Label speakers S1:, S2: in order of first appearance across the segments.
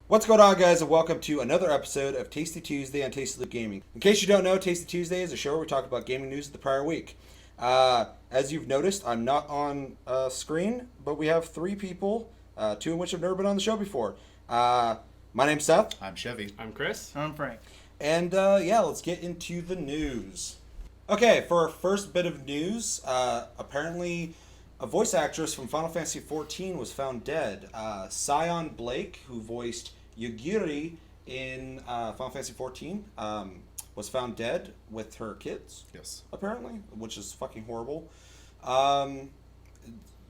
S1: What's going on, guys, and welcome to another episode of Tasty Tuesday on Tasty Loot Gaming. In case you don't know, Tasty Tuesday is a show where we talk about gaming news of the prior week. As you've noticed, I'm not on screen, but we have three people, two of which have never been on the show before. My name's Seth.
S2: I'm Chevy.
S3: I'm Chris.
S4: I'm Frank.
S1: And let's get into the news. Okay, for our first bit of news, apparently a voice actress from Final Fantasy XIV was found dead. Sian Blake, who voiced Yugiri in Final Fantasy XIV, was found dead with her kids.
S2: Yes.
S1: Apparently, which is fucking horrible.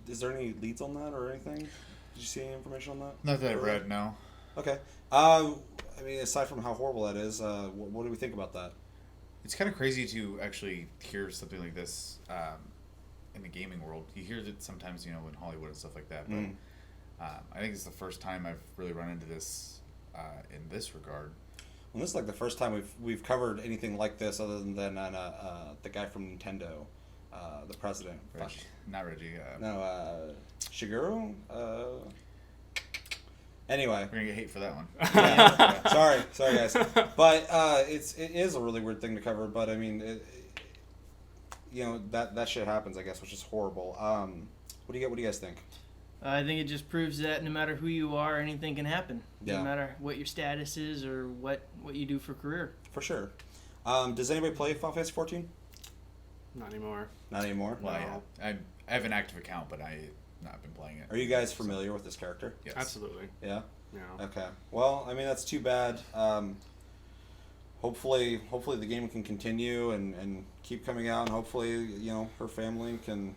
S1: Is there any leads on that or anything? Did you see any information on that?
S2: Not that I've read, no.
S1: Okay. I mean, aside from how horrible that is, what do we think about that?
S2: It's kind of crazy to actually hear something like this in the gaming world. You hear it sometimes, in Hollywood and stuff like that. But I think it's the first time I've really run into this in this regard.
S1: Well, this is like the first time we've covered anything like this, other than the guy from Nintendo, the president.
S2: Reggie. Not Reggie.
S1: Shigeru. Anyway,
S2: We're gonna get hate for that one.
S1: yeah. sorry guys, but it is a really weird thing to cover. But I mean, that shit happens, I guess, which is horrible. What do you guys think?
S4: I think it just proves that no matter who you are, anything can happen.
S1: Yeah.
S4: No matter what your status is or what you do for career.
S1: For sure. Does anybody play Final Fantasy 14?
S3: Not anymore.
S1: Not anymore.
S2: Well, yeah. I have an active account, but I've not been playing it.
S1: Are you guys familiar with this character?
S2: Yes.
S3: Absolutely.
S1: Yeah.
S3: Yeah.
S1: Okay. Well, I mean, that's too bad. Hopefully the game can continue and keep coming out, and hopefully, her family can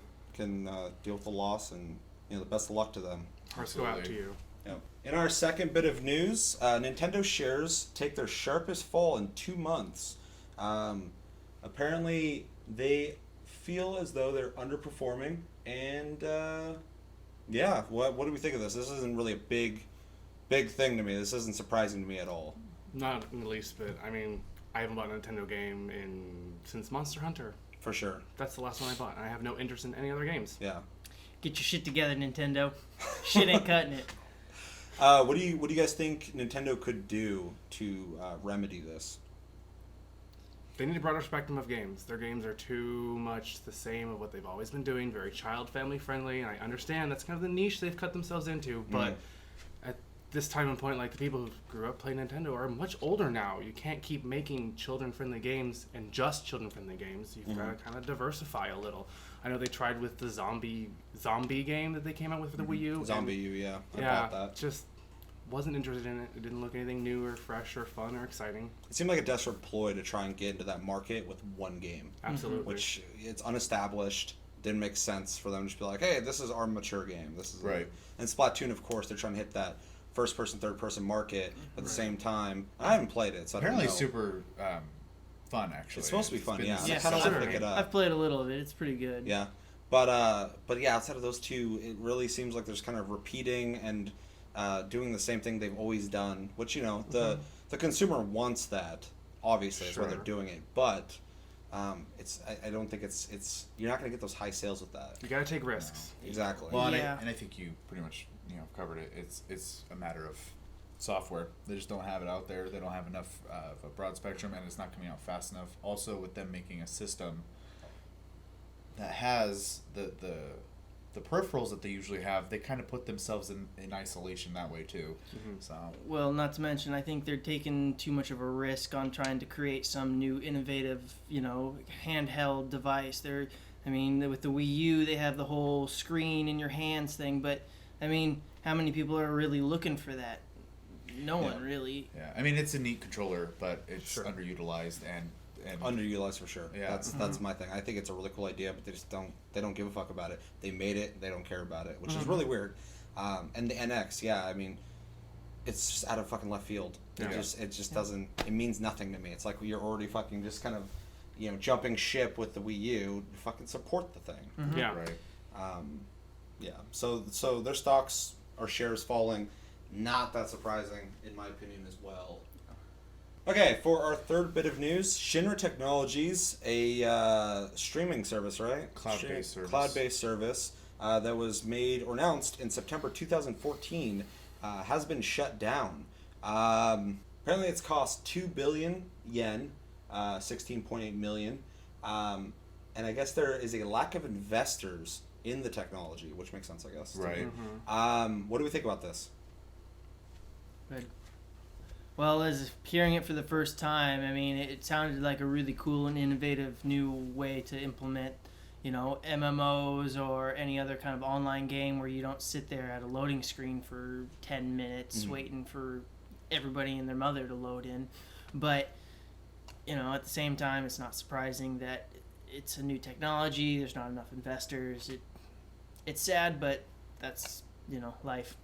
S1: deal with the loss, and the best of luck to them.
S3: Hearts go out to you.
S1: Yep. In our second bit of news, Nintendo shares take their sharpest fall in 2 months. Apparently, they feel as though they're underperforming, and what do we think of this? This isn't really a big thing to me. This isn't surprising to me at all.
S3: Not in the least bit. I mean, I haven't bought a Nintendo game since Monster Hunter.
S1: For sure.
S3: That's the last one I bought. I have no interest in any other games.
S1: Yeah.
S4: Get your shit together, Nintendo. Shit ain't cutting it.
S1: What do you guys think Nintendo could do to remedy this?
S3: They need a broader spectrum of games. Their games are too much the same of what they've always been doing, very child family friendly, and I understand that's kind of the niche they've cut themselves into, but at this time and point, like, the people who grew up playing Nintendo are much older now. You can't keep making children-friendly games and just children-friendly games. You've got to kind of diversify a little. I know they tried with the zombie game that they came out with for the Wii U.
S1: Zombie U, yeah. I bought that.
S3: Just wasn't interested in it. It didn't look anything new or fresh or fun or exciting.
S1: It seemed like a desperate ploy to try and get into that market with one game.
S3: Absolutely.
S1: Which, it's unestablished. Didn't make sense for them to just be like, hey, this is our mature game. This is
S2: Right.
S1: And Splatoon, of course, they're trying to hit that first-person, third-person market at the same time. I haven't played it, so
S2: Apparently
S1: I don't know.
S2: super fun, actually.
S1: It's supposed to be fun, yeah.
S4: Yeah,
S1: I kind of want to pick
S3: considering.
S1: it up.
S4: I've played a little of it. It's pretty good.
S1: Yeah, but yeah, outside of those two, it really seems like there's kind of repeating and doing the same thing they've always done. Which the consumer wants that. Obviously, that's why they're
S3: Sure.
S1: doing it. But I don't think it's you're not going to get those high sales with that.
S3: You got to take risks.
S1: Exactly.
S2: Well, and,
S4: Yeah.
S2: I think you pretty much covered it. It's a matter of software. They just don't have it out there. They don't have enough of a broad spectrum, and it's not coming out fast enough. Also, with them making a system that has the peripherals that they usually have, they kind of put themselves in isolation that way too. So
S4: Well, not to mention, I think they're taking too much of a risk on trying to create some new innovative, handheld device. With the Wii U, they have the whole screen in your hands thing, but, how many people are really looking for that? No one, really.
S2: yeah, it's a neat controller, but it's
S3: Sure.
S2: underutilized and
S1: Underutilized for sure.
S2: Yeah.
S1: That's my thing. I think it's a really cool idea, but they don't give a fuck about it. They made it, they don't care about it, which is really weird. And the NX, it's just out of fucking left field.
S3: Yeah.
S1: It just doesn't. It means nothing to me. It's like you're already fucking just kind of, jumping ship with the Wii U. Fucking support the thing.
S3: Yeah.
S2: right.
S1: Yeah. So their stocks or shares falling, not that surprising in my opinion as well. Okay, for our third bit of news, Shinra Technologies, a streaming service, right?
S2: Cloud-based service.
S1: Cloud-based service that was made or announced in September 2014, has been shut down. Apparently, it's cost 2 billion yen, 16.8 million. And I guess there is a lack of investors in the technology, which makes sense, I guess. to me.
S2: Right.
S1: What do we think about this?
S4: Good. Well, as hearing it for the first time, I mean, it sounded like a really cool and innovative new way to implement, MMOs or any other kind of online game where you don't sit there at a loading screen for 10 minutes waiting for everybody and their mother to load in. But, at the same time, it's not surprising that it's a new technology. There's not enough investors. It's sad, but that's, life.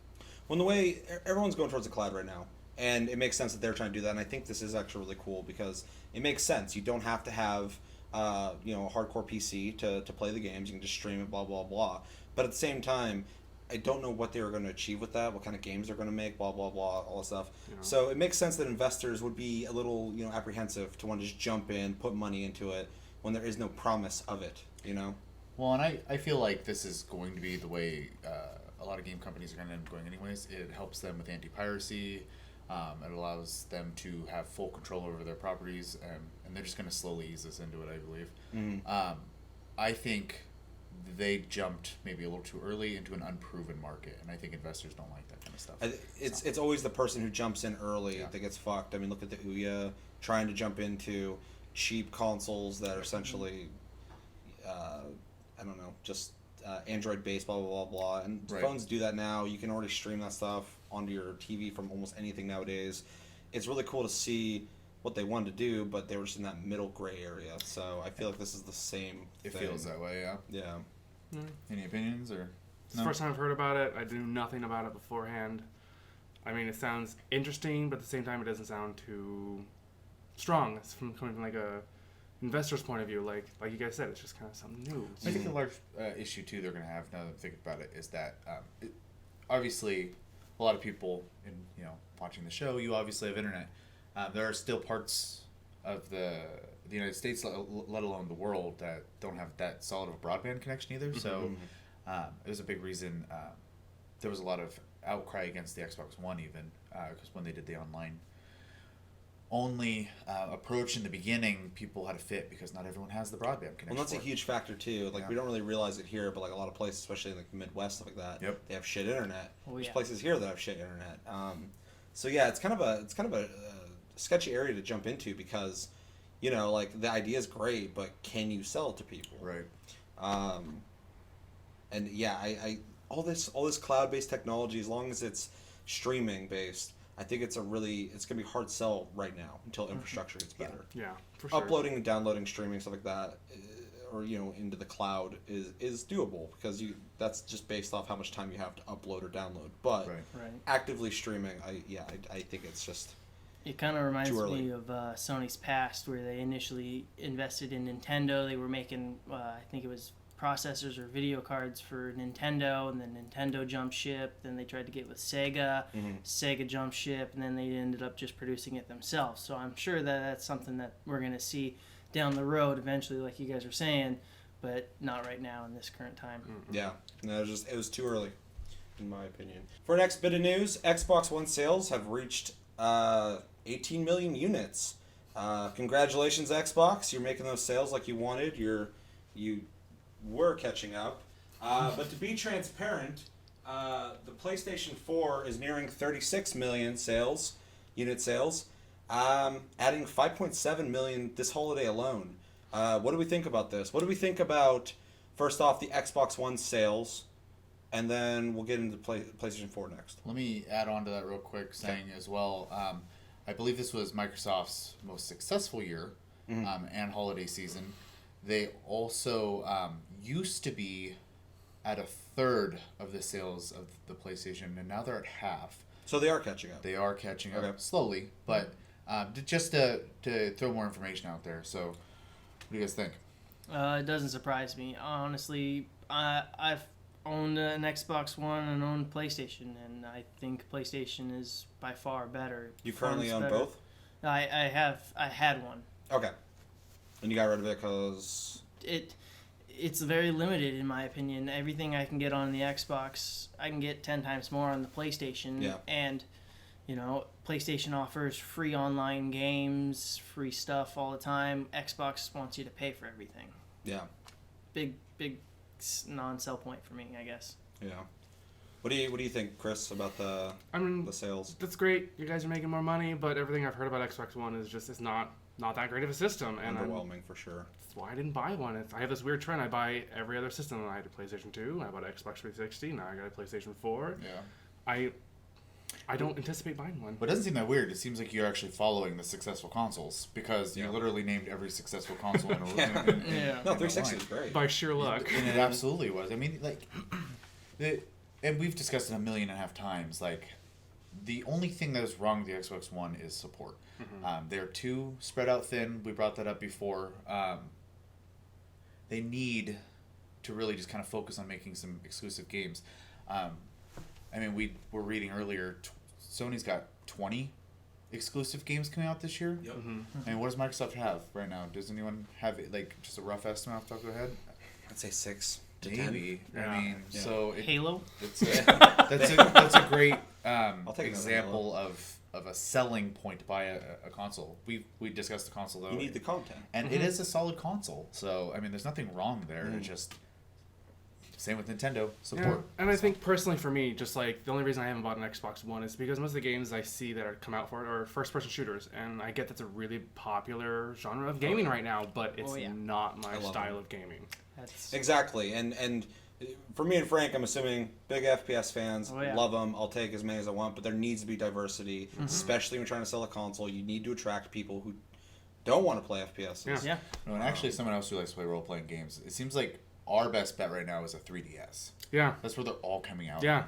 S1: Well, in the way everyone's going towards the cloud right now, and it makes sense that they're trying to do that. And I think this is actually really cool because it makes sense. You don't have to have a hardcore PC to play the games. You can just stream it, blah blah blah. But at the same time, I don't know what they were going to achieve with that. What kind of games they're going to make, blah blah blah, all that stuff. So it makes sense that investors would be a little apprehensive to want to just jump in, put money into it when there is no promise of it.
S2: Well, and I feel like this is going to be the way a lot of game companies are going to end up going anyways. It helps them with anti-piracy. It allows them to have full control over their properties, and they're just going to slowly ease us into it, I believe. I think they jumped maybe a little too early into an unproven market, and I think investors don't like that kind of stuff.
S1: It's always the person who jumps in early that gets fucked. I mean, look at the Ouya trying to jump into cheap consoles that are essentially, I don't know, just Android based, blah blah blah blah. And phones do that now. You can already stream that stuff onto your TV from almost anything nowadays. It's really cool to see what they wanted to do, but they were just in that middle gray area. So I feel like this is the same
S2: It
S1: thing.
S2: feels that way, yeah.
S1: Yeah.
S2: Any opinions or?
S3: It's the first time I've heard about it. I knew nothing about it beforehand. I mean, it sounds interesting, but at the same time, it doesn't sound too strong. It's coming from like a investor's point of view. Like you guys said, it's just kind of something new.
S2: I think the large issue too they're going to have now that I'm thinking about it is that obviously a lot of people in watching the show, you obviously have internet. There are still parts of the United States, let alone the world, that don't have that solid of a broadband connection either. So it was a big reason there was a lot of outcry against the Xbox One even because when they did the online only approach in the beginning, people had a fit because not everyone has the broadband connection.
S1: Well, that's a huge factor too. Like we don't really realize it here, but like a lot of places, especially in like the Midwest, stuff like that, they have shit internet. There's places here that have shit internet. So yeah, it's kind of a sketchy area to jump into because, like the idea is great, but can you sell it to people?
S2: Right.
S1: And yeah, I all this cloud-based technology, as long as it's streaming based, I think it's gonna be hard sell right now until infrastructure gets better.
S3: Yeah, for sure.
S1: Uploading and downloading, streaming, stuff like that, or into the cloud is doable because that's just based off how much time you have to upload or download. But actively streaming, I think it's just
S4: it kind of reminds me of Sony's past, where they initially invested in Nintendo. They were making I think it was processors or video cards for Nintendo, and then Nintendo jumped ship. Then they tried to get with Sega. Sega jumped ship, and then they ended up just producing it themselves. So I'm sure that that's something that we're going to see down the road eventually, like you guys were saying, but not right now in this current time.
S1: Yeah, no, it was too early, in my opinion. For our next bit of news, Xbox One sales have reached 18 million units. Congratulations, Xbox! You're making those sales like you wanted. You were catching up. But to be transparent, the PlayStation 4 is nearing 36 million unit sales, adding 5.7 million this holiday alone. What do we think about this? What do we think about, first off, the Xbox One sales, and then we'll get into PlayStation 4 next.
S2: Let me add on to that real quick, saying as well, I believe this was Microsoft's most successful year and holiday season. They also used to be at a third of the sales of the PlayStation, and now they're at half.
S1: So they are catching up.
S2: They are catching up slowly, but just to throw more information out there. So, what do you guys think?
S4: It doesn't surprise me. Honestly, I've owned an Xbox One and owned PlayStation, and I think PlayStation is by far better.
S1: You currently own both?
S4: I had one.
S1: Okay. And you got rid of it because...
S4: It's very limited, in my opinion. Everything I can get on the Xbox, I can get 10 times more on the PlayStation.
S1: Yeah.
S4: And, You know, PlayStation offers free online games, free stuff all the time. Xbox wants you to pay for everything.
S1: Yeah.
S4: Big non-sell point for me, I guess.
S1: Yeah. What do you think, Chris, about the sales?
S3: That's great. You guys are making more money, but everything I've heard about Xbox One is just it's not that great of a system. And
S1: Underwhelming for sure.
S3: That's why I didn't buy one. I have this weird trend. I buy every other system. I had a PlayStation 2. I bought an Xbox 360. Now I got a PlayStation 4.
S2: Yeah.
S3: I don't anticipate buying one.
S2: But it doesn't seem that weird. It seems like you're actually following the successful consoles because you literally named every successful console in a room.
S1: No, 360 is great.
S3: By sheer luck.
S2: And it absolutely was. I mean, like, and we've discussed it 1.5 million times. Like, the only thing that is wrong with the Xbox One is support. They're too spread out thin. We brought that up before. They need to really just kind of focus on making some exclusive games. I mean, we were reading earlier, Sony's got 20 exclusive games coming out this year.
S1: Yep.
S2: I mean, what does Microsoft have right now? Does anyone have, like, just a rough estimate off the top of their head?
S1: I'd say 6 to
S2: Maybe.
S1: 10.
S3: Yeah.
S2: I mean,
S1: Yeah.
S2: so...
S4: Halo?
S2: That's a great
S1: take
S2: example of a selling point to buy a console. We discussed the console, though.
S1: You need the content.
S2: And it is a solid console. So, I mean, there's nothing wrong there. It's just... Same with Nintendo. Support.
S3: Yeah. And I think personally for me, just like the only reason I haven't bought an Xbox One is because most of the games I see that are come out for it are first-person shooters, and I get that's a really popular genre of gaming right now, but it's not my style of gaming.
S1: Exactly, and for me and Frank, I'm assuming big FPS fans, love them. I'll take as many as I want, but there needs to be diversity, especially when you're trying to sell a console. You need to attract people who don't want to play FPS.
S4: Yeah.
S2: No, and actually, someone else who likes to play role-playing games. It seems like our best bet right now is a 3DS.
S3: Yeah.
S2: That's where they're all coming out.
S3: Yeah.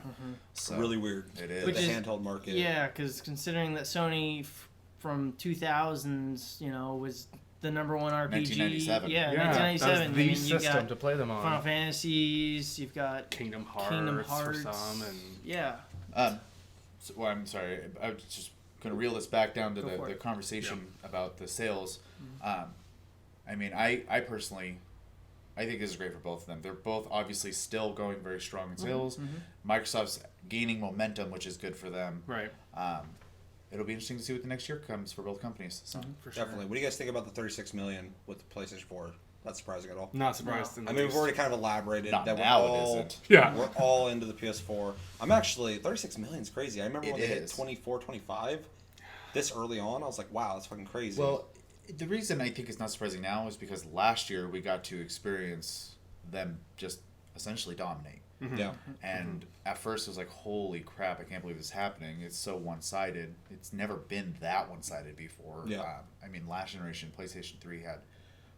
S2: So,
S1: Really weird.
S2: It is.
S1: The handheld market.
S4: Yeah, because considering that Sony from 2000s, you know, was the number one RPG.
S2: 1997.
S4: Yeah,
S3: Yeah,
S4: 1997.
S3: that's the
S4: I mean,
S3: system
S4: you got
S3: to play them on.
S4: Final Fantasies. You've got
S3: Kingdom Hearts for some, and
S4: yeah.
S2: Well, I'm sorry. I was just going to reel this back down to
S4: Go for
S2: the
S4: it.
S2: conversation about the sales. I mean, I personally... I think this is great for both of them. They're both obviously still going very strong in sales. Microsoft's gaining momentum, which is good for them.
S3: right.
S2: It'll be interesting to see what the next year comes for both companies. So.
S3: For sure.
S1: Definitely. What do you guys think about the 36 million with the PlayStation 4? Not surprising at all.
S3: Not surprised. in the
S1: I mean, we've
S3: least.
S1: already kind of elaborated
S2: Not
S1: that
S2: now,
S1: we're
S2: it
S1: all
S2: isn't.
S3: Yeah.
S1: we're all into the PS4. I'm actually 36 million is crazy. I remember when
S2: It
S1: they hit
S2: is.
S1: 24, 25 this early on. I was like, wow, that's fucking crazy.
S2: Well, the reason I think it's not surprising now is because last year we got to experience them just essentially dominate.
S1: yeah.
S2: And at first it was like, holy crap, I can't believe this is happening. It's so one-sided. It's never been that one-sided before.
S1: Yeah.
S2: I mean, last generation, PlayStation 3 had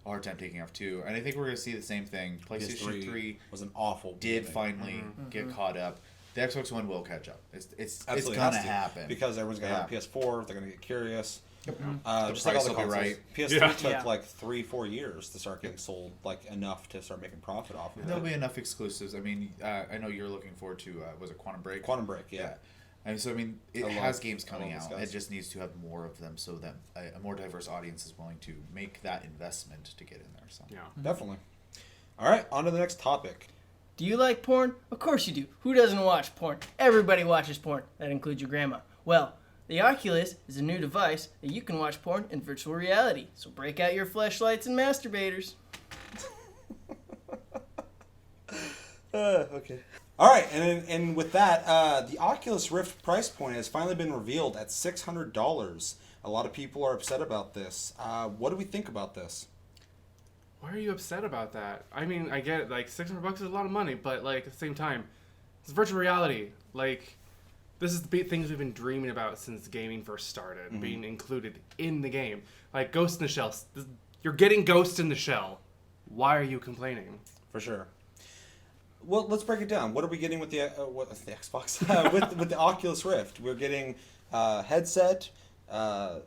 S2: a hard time taking off too. And I think we're going to see the same thing. PlayStation 3
S1: was an awful
S2: did
S1: beginning.
S2: finally get caught up. The Xbox One will catch up. It's
S1: Absolutely
S2: going to
S1: has
S2: happen.
S1: because everyone's gonna have a PS4. They're gonna get curious.
S2: The
S1: Just like all
S2: price
S1: the
S2: will be
S1: consoles.
S2: right.
S1: PS3 took
S4: Yeah.
S1: like 3-4 years to start getting sold, like enough to start making profit off of
S2: There'll
S1: it.
S2: be enough exclusives. I mean, I know you're looking forward to, was it Quantum Break?
S1: Quantum Break, yeah.
S2: And so, I mean, it
S1: I
S2: has
S1: love-
S2: games
S1: I
S2: coming
S1: love
S2: out.
S1: those guys.
S2: It just needs to have more of them so that a more diverse audience is willing to make that investment to get in there. So.
S3: Yeah.
S1: Definitely. All right, on to the next topic.
S4: Do you like porn? Of course you do. Who doesn't watch porn? Everybody watches porn. That includes your grandma. Well, the Oculus is a new device that you can watch porn in virtual reality. So break out your fleshlights and masturbators.
S1: Okay. All right, and with that, the Oculus Rift price point has finally been revealed at $600. A lot of people are upset about this. What do we think about this?
S3: Why are you upset about that? I mean, I get it, like $600 is a lot of money, but like at the same time, it's virtual reality. Like, this is the big things we've been dreaming about since gaming first started, being included in the game. Like Ghost in the Shell. You're getting Ghost in the Shell. Why are you complaining?
S1: For sure. Well, let's break it down. What are we getting with the Xbox? with the Oculus Rift, we're getting headset,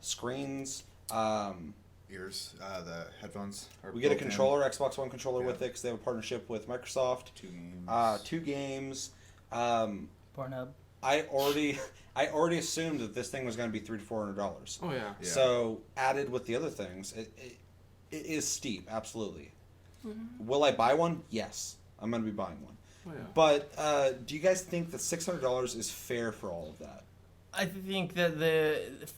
S1: screens.
S2: Ears, the headphones. Are
S1: We get a
S2: built in.
S1: controller, Xbox One controller
S2: Yeah.
S1: with it because they have a partnership with Microsoft.
S2: 2 games.
S1: 2 games.
S4: Pornhub.
S1: I already assumed that this thing was going to be $300 to $400.
S3: Oh, yeah.
S2: Yeah.
S1: So added with the other things, it is steep. Absolutely. Will I buy one? Yes, I'm going to be buying one.
S3: Oh, yeah.
S1: But do you guys think that $600 is fair for all of that?
S4: I think that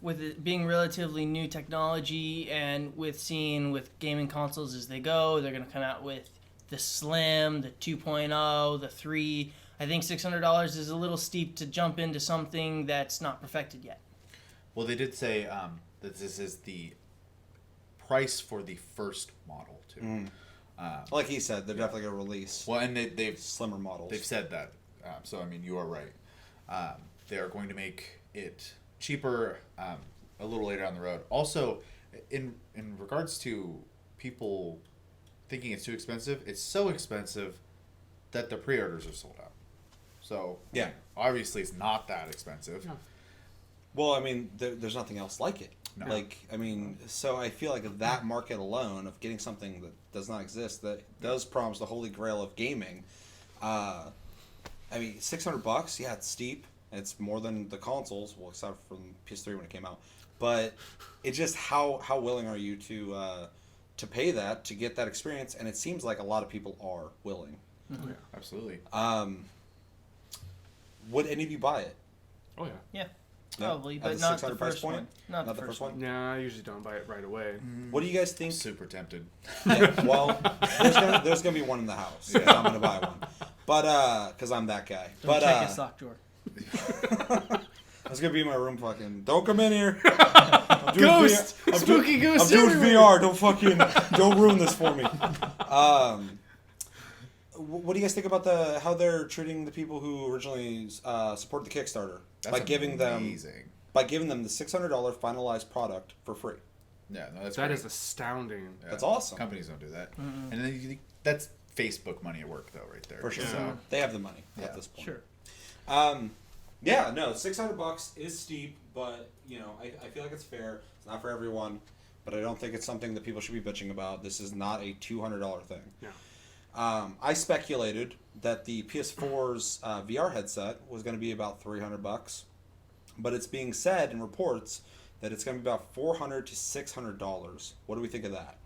S4: with it being relatively new technology and with seeing with gaming consoles as they go, they're going to come out with the Slim, the 2.0, the 3. I think $600 is a little steep to jump into something that's not perfected yet.
S2: Well, they did say that this is the price for the first model too.
S1: Like he said, they're definitely going to release
S2: Well, and they've
S1: slimmer models.
S2: They've said that. So, I mean, you are right. They are going to make it cheaper a little later down the road. Also, in regards to people thinking it's too expensive, it's so expensive that the pre-orders are sold out. So,
S1: Yeah.
S2: obviously it's not that expensive.
S3: No.
S1: Well, I mean, there's nothing else like it.
S2: No.
S1: Like, I mean, so I feel like that market alone of getting something that does not exist, that does promise the holy grail of gaming. I mean, $600, yeah, it's steep. It's more than the consoles, well, except from PS3 when it came out. But it's just how willing are you to pay that to get that experience? And it seems like a lot of people are willing.
S3: Oh, yeah.
S2: Absolutely.
S1: Would any of you buy it?
S3: Oh, yeah.
S4: Yeah,
S1: No?
S4: probably,
S1: At
S4: but
S1: the
S4: not the
S1: $600 price
S4: first
S1: point?
S4: one. Not the first one.
S3: Yeah, I usually don't buy it right away.
S1: What do you guys think?
S2: Super tempted.
S1: Yeah, well, there's gonna be one in the house. 'Cause I'm gonna buy one, but because I'm that guy.
S4: Don't
S1: But
S4: check his sock drawer.
S1: that's gonna be in my room. Fucking, don't come in here. I'm doing
S3: Ghost!
S1: VR.
S3: Spooky ghosts
S1: I'm doing
S3: everywhere.
S1: VR. Don't ruin this for me. What do you guys think about how they're treating the people who originally supported the Kickstarter
S2: That's
S1: by giving
S2: amazing.
S1: them the $600 finalized product for free?
S2: Yeah, no, that's
S3: That
S2: great.
S3: is astounding.
S2: Yeah.
S1: That's awesome.
S2: Companies don't do that. And then that's Facebook money at work, though, right there.
S1: For sure.
S2: So,
S1: They have the money
S2: Yeah.
S1: at this point.
S4: Sure.
S1: Yeah, no, $600 is steep, but I feel like it's fair. It's not for everyone, but I don't think it's something that people should be bitching about. This is not a $200 thing.
S3: No.
S1: I speculated that the PS4's VR headset was going to be about $300, but it's being said in reports that it's going to be about $400 to $600. What do we think of that?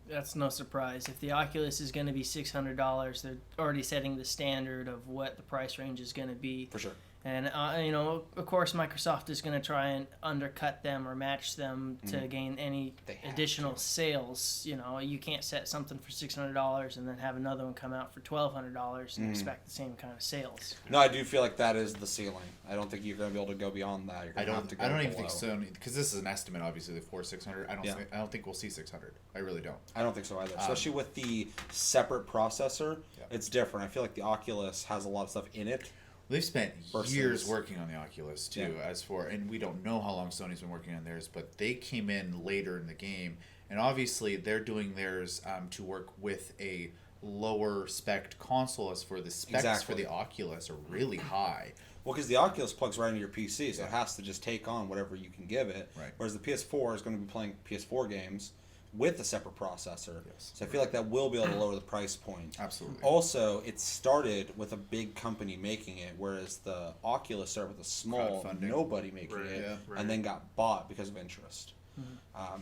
S4: That's no surprise. If the Oculus is going to be $600, they're already setting the standard of what the price range is going to be.
S1: For sure.
S4: And, of course, Microsoft is going to try and undercut them or match them to gain any
S1: They have
S4: additional sales. You can't set something for $600 and then have another one come out for $1,200 and expect the same kind of sales.
S1: No, I do feel like that is the ceiling. I don't think you're going to be able to go beyond that. You're
S2: I
S1: gonna have to
S2: don't.
S1: go
S2: I don't even
S1: below.
S2: think so, because this is an estimate, obviously, for 600. I don't think we'll see 600. I really don't.
S1: I don't think so either. Especially with the separate processor,
S2: Yeah.
S1: it's different. I feel like the Oculus has a lot of stuff in it.
S2: They've spent
S1: Versus-
S2: years working on the Oculus too.
S1: Yeah.
S2: And we don't know how long Sony's been working on theirs, but they came in later in the game, and obviously they're doing theirs to work with a lower spec console. As for the specs
S1: Exactly.
S2: for the Oculus are really high.
S1: Well, because the Oculus plugs right into your PC, so it has to just take on whatever you can give it.
S2: Right.
S1: Whereas the PS4 is going to be playing PS4 games with a separate processor.
S2: Yes.
S1: So I feel like that will be able to lower the price point.
S2: Absolutely.
S1: Also, it started with a big company making it, whereas the Oculus started with a small
S2: Crowdfunding.
S1: nobody making
S3: Right,
S1: it,
S2: yeah.
S3: Right.
S1: and then got bought because of interest.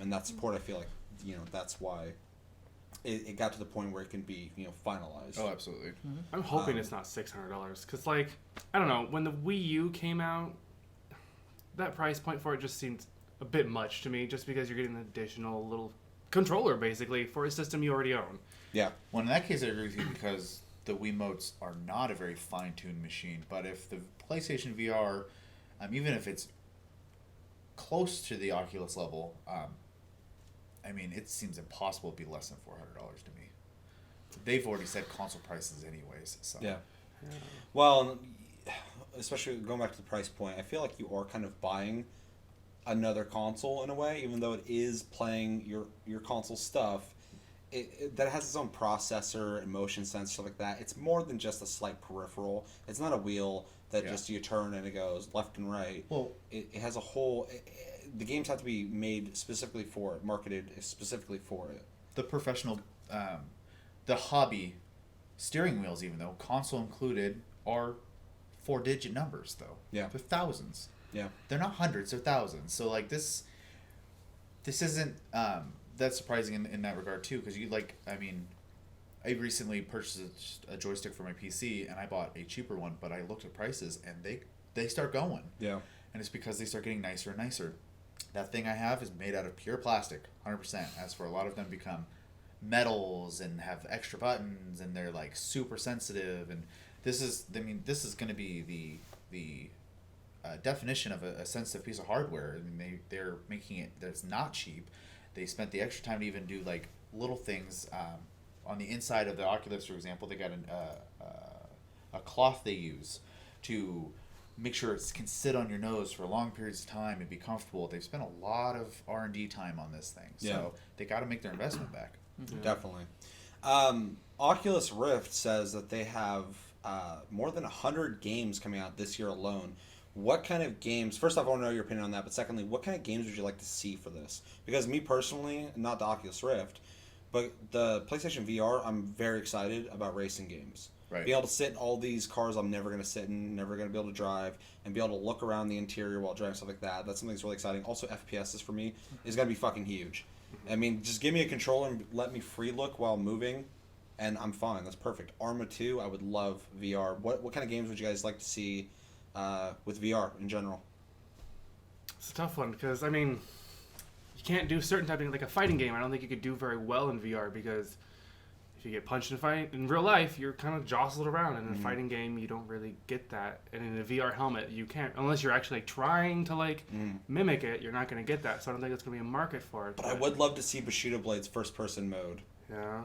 S1: And that support, I feel like, that's why it got to the point where it can be, finalized.
S2: Oh, absolutely.
S3: I'm hoping it's not $600 because, I don't know, when the Wii U came out, that price point for it just seemed a bit much to me, just because you're getting an additional little controller basically for a system you already own.
S1: Yeah.
S2: Well, in that case, I agree with you because the Wiimotes are not a very fine-tuned machine. But if the PlayStation VR, even if it's close to the Oculus level, it seems impossible to be less than $400 to me. They've already said console prices anyways. So.
S1: Yeah. Well, especially going back to the price point, I feel like you are kind of buying another console in a way, even though it is playing your console stuff. That has its own processor and motion sensor, stuff like that. It's more than just a slight peripheral. It's not a wheel that just you turn and it goes left and right.
S2: Well,
S1: it has a whole. The games have to be made specifically for it, marketed specifically for it.
S2: the professional, the hobby steering wheels, even though console included, are 4-digit numbers though.
S1: Yeah.
S2: They're thousands.
S1: Yeah.
S2: They're not hundreds, they're thousands. So like this isn't that surprising in that regard too, because I recently purchased a joystick for my PC and I bought a cheaper one, but I looked at prices and they start going.
S1: Yeah.
S2: and it's because they start getting nicer and nicer. That thing I have is made out of pure plastic, 100%. As for a lot of them become metals and have extra buttons, and they're like super sensitive. And this is going to be the definition of a sensitive piece of hardware. I mean, they're making it that's not cheap. They spent the extra time to even do like little things on the inside of the Oculus, for example. They got a cloth they use to make sure it can sit on your nose for long periods of time and be comfortable. They've spent a lot of R&D time on this thing, so they got to make their investment back.
S1: Definitely. Oculus Rift says that they have more than 100 games coming out this year alone. What kind of games, first off, I want to know your opinion on that, but secondly, what kind of games would you like to see for this? Because me personally, not the Oculus Rift, but the PlayStation VR, I'm very excited about racing games.
S2: Right.
S1: Be able to sit in all these cars I'm never going to sit in, never going to be able to drive, and be able to look around the interior while driving, stuff like that. That's something that's really exciting. Also, FPSs for me is going to be fucking huge. I mean, just give me a controller and let me free look while moving, and I'm fine. That's perfect. Arma 2, I would love VR. What kind of games would you guys like to see with VR in general?
S3: It's a tough one because, I mean, you can't do certain type of, like a fighting game. I don't think you could do very well in VR because if you get punched in a fight, in real life, you're kind of jostled around. And in a fighting game, you don't really get that. And in a VR helmet, you can't, unless you're actually trying to mimic it, you're not going to get that. So I don't think there's going to be a market for it.
S1: But I would love to see Bushido Blade's first-person mode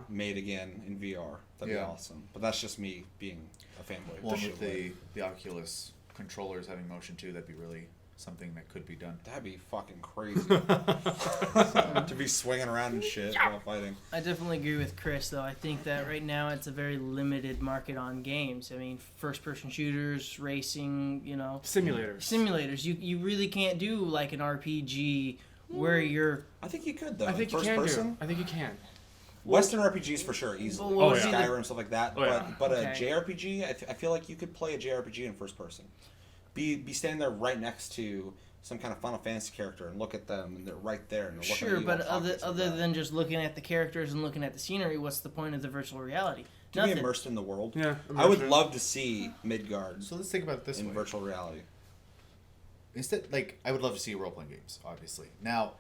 S1: made again in VR. That'd be awesome. But that's just me being a fanboy.
S2: Well, with the Oculus controllers having motion too, that'd be really something that could be done.
S1: That'd be fucking crazy. To be swinging around and shit while fighting.
S4: I definitely agree with Chris, though. I think that right now it's a very limited market on games. I mean, first-person shooters, racing, Simulators. You really can't do like an RPG where you're...
S1: I think you could, though.
S3: I think you
S1: first
S3: can
S1: person?
S3: I think you can.
S1: Western RPGs for sure, easily.
S4: Well,
S1: Skyrim, stuff like that.
S3: Oh,
S1: but
S4: okay.
S1: a JRPG, I feel like you could play a JRPG in first person. Be standing there right next to some kind of Final Fantasy character and look at them, and they're right there. And they're looking at you
S4: but
S1: while talking,
S4: other than just looking at the characters and looking at the scenery, what's the point of the virtual reality?
S1: to be immersed in the world.
S3: Yeah,
S1: I would love to see Midgard
S2: So let's think about it this
S1: in
S2: way.
S1: virtual reality.
S2: Instead, I would love to see role-playing games, obviously. Now,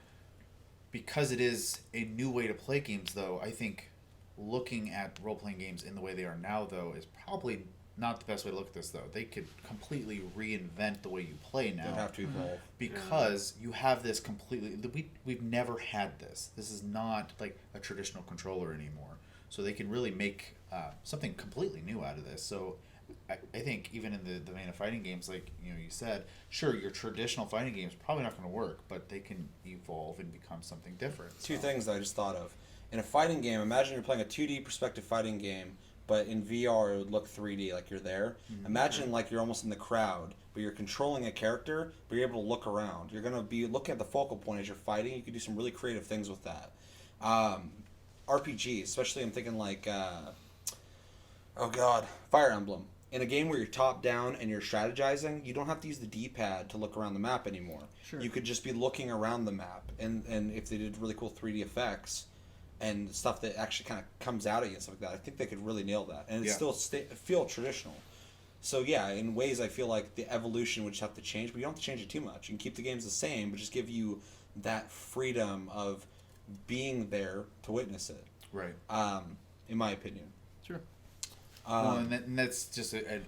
S2: because it is a new way to play games, though, I think looking at role-playing games in the way they are now, though, is probably not the best way to look at this, though. They could completely reinvent the way you play now.
S1: They'd have to evolve.
S2: Because you have this completely... We've never had this. This is not like a traditional controller anymore. So they can really make something completely new out of this. So I think even in the vein of fighting games, like you said, sure, your traditional fighting games probably not going to work, but they can evolve and become something different.
S1: Two things that I just thought of. In a fighting game, imagine you're playing a 2D perspective fighting game, but in VR it would look 3D, like you're there. Mm-hmm. Imagine like you're almost in the crowd, but you're controlling a character, but you're able to look around. You're going to be looking at the focal point as you're fighting. You could do some really creative things with that. RPG, especially I'm thinking like, Fire Emblem. In a game where you're top down and you're strategizing, you don't have to use the D-pad to look around the map anymore.
S4: Sure.
S1: You could just be looking around the map, and if they did really cool 3D effects and stuff that actually kind of comes out at you and stuff like that, I think they could really nail that, and it still feel traditional. So yeah, in ways I feel like the evolution would just have to change, but you don't have to change it too much. You can keep the games the same, but just give you that freedom of being there to witness it.
S2: Right.
S1: In my opinion.
S4: Sure.
S2: Well, and that's just a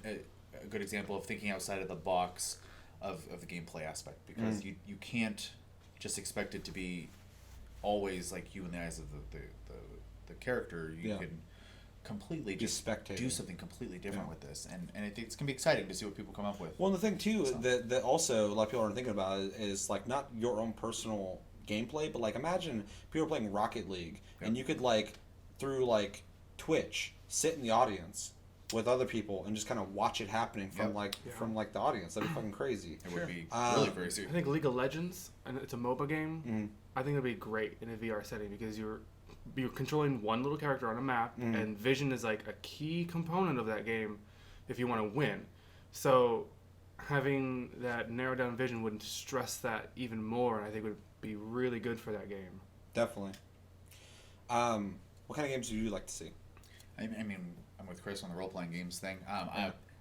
S2: good example of thinking outside of the box of the gameplay aspect, because you can't just expect it to be always like you in the eyes of the character. You can completely just do something completely different with this, and I think it's gonna be exciting to see what people come up with.
S1: Well, and the thing too that also a lot of people aren't thinking about is like not your own personal gameplay, but like imagine people are playing Rocket League and you could like through like Twitch sit in the audience with other people and just kind of watch it happening from from like the audience. That'd be fucking crazy.
S2: It would be really very serious.
S3: I think League of Legends, and it's a MOBA game. I think it'd be great in a VR setting because you're controlling one little character on a map, and vision is like a key component of that game if you want to win. So having that narrowed down vision would stress that even more, and I think would be really good for that game.
S1: Definitely. What kind of games do you like to see?
S2: I mean, I'm with Chris on the role-playing games thing.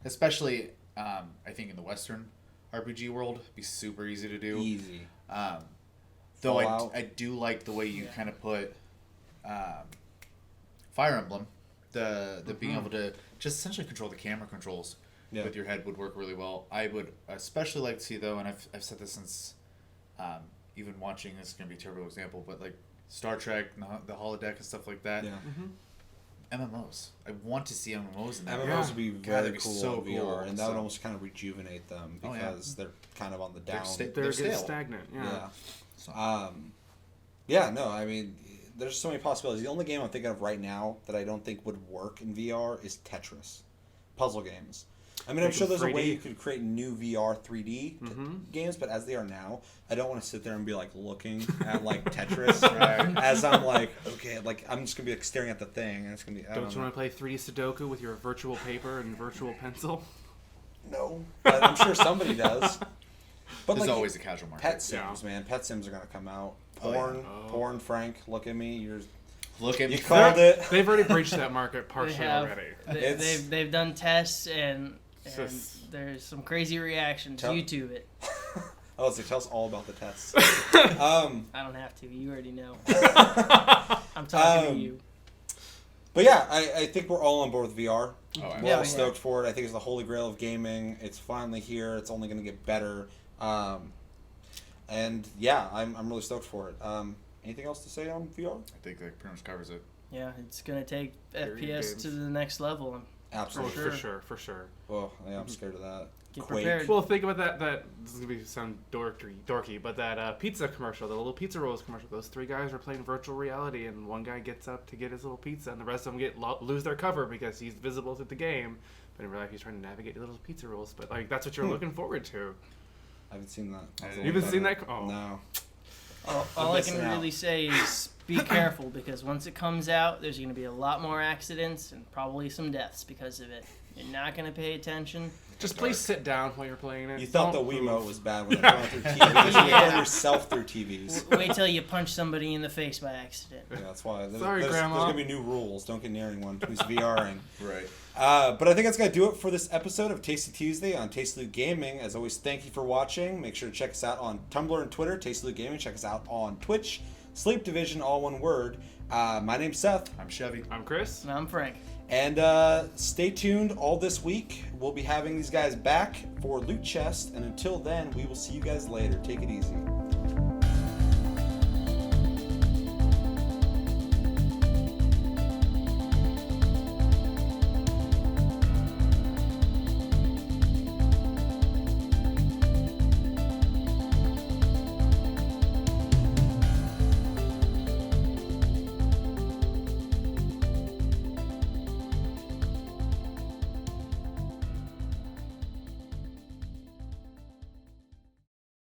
S2: Especially, I think in the Western RPG world. Be super easy to do.
S1: Easy.
S2: Though
S1: Fallout.
S2: I do like the way you kind of put Fire Emblem, the being able to just essentially control the camera controls with your head would work really well. I would especially like to see, though, and I've said this since even watching, this is going to be a terrible example, but like Star Trek, the holodeck and stuff like that.
S1: Yeah.
S2: MMOs. I want to see MMOs in there.
S1: MMOs would be very
S2: that'd be
S1: cool
S2: so
S1: in VR,
S2: cool,
S1: and that would
S2: so-
S1: almost kind of rejuvenate them
S2: Oh, yeah.
S1: because they're kind of on the down.
S2: They're
S3: They're
S2: stale.
S3: stagnant. Yeah.
S1: Yeah.
S2: So,
S1: Yeah, no, I mean, there's so many possibilities. The only game I'm thinking of right now that I don't think would work in VR is Tetris. Puzzle games. I mean, I'm
S3: Make
S1: sure
S3: them
S1: there's a way
S3: 3D.
S1: you could create new VR 3D games, but as they are now, I don't want to sit there and be like looking at like Tetris as I'm like, okay, like I'm just gonna be like staring at the thing, and it's gonna be. I
S3: Don't you
S1: know.
S3: want to play 3D Sudoku with your virtual paper and virtual pencil?
S1: No, but I'm sure somebody does. But
S2: there's
S1: like,
S2: always a casual market.
S1: Pet Sims, man. Pet Sims are gonna come out.
S2: Oh, yeah.
S1: Porn, Frank, look at me.
S2: Look at
S1: You
S2: me.
S1: called it.
S3: They've already breached that market
S4: They
S3: partially
S4: have.
S3: already.
S1: It's-
S4: They've done tests and
S3: Just-
S4: there's some crazy reactions.
S1: Tell-
S4: YouTube it.
S1: Oh, so tell us all about the tests.
S4: I don't have to. You already know. I'm talking to you.
S1: But yeah, I think we're all on board with VR.
S2: Oh,
S1: We're
S2: yeah,
S1: all
S4: we
S1: stoked for it. I think it's the holy grail of gaming. It's finally here. It's only going to get better. And yeah, I'm really stoked for it. Anything else to say on VR?
S2: I think that pretty much covers it.
S4: Yeah, it's gonna take
S3: Period
S4: FPS
S3: games.
S4: to the next level.
S1: Absolutely.
S3: For sure.
S1: Well, yeah, I'm scared of that.
S4: Get
S1: Quake.
S4: prepared.
S3: Well, think about that. This is gonna sound dorky, but that pizza commercial, the little pizza rolls commercial. Those three guys are playing virtual reality, and one guy gets up to get his little pizza, and the rest of them lose their cover because he's visible through the game. But in real life, he's trying to navigate the little pizza rolls. But like, that's what you're looking forward to.
S1: I haven't seen that.
S2: You
S3: haven't seen that? Oh.
S1: No.
S4: All I can
S1: missing out.
S4: really say is be careful because once it comes out, there's going to be a lot more accidents and probably some deaths because of it. You're not going to pay attention.
S3: Just please sit down while you're playing it.
S1: You thought the
S3: Don't
S1: Wiimote
S3: move.
S1: was bad when they're going through TVs. You
S4: Yeah.
S1: throw yourself through TVs.
S4: Wait till you punch somebody in the face by accident.
S1: Yeah, that's why.
S3: Sorry,
S1: there's
S3: Grandma.
S1: going to be new rules. Don't get near anyone who's VRing.
S2: Right.
S1: But I think that's going to do it for this episode of Tasty Tuesday on Tasty Loot Gaming. As always, thank you for watching. Make sure to check us out on Tumblr and Twitter, Tasty Loot Gaming. Check us out on Twitch, Sleep Division, all one word. My name's Seth.
S2: I'm Chevy.
S3: I'm Chris.
S4: And I'm Frank.
S1: And stay tuned all this week. We'll be having these guys back for Loot Chest. And until then, we will see you guys later. Take it easy.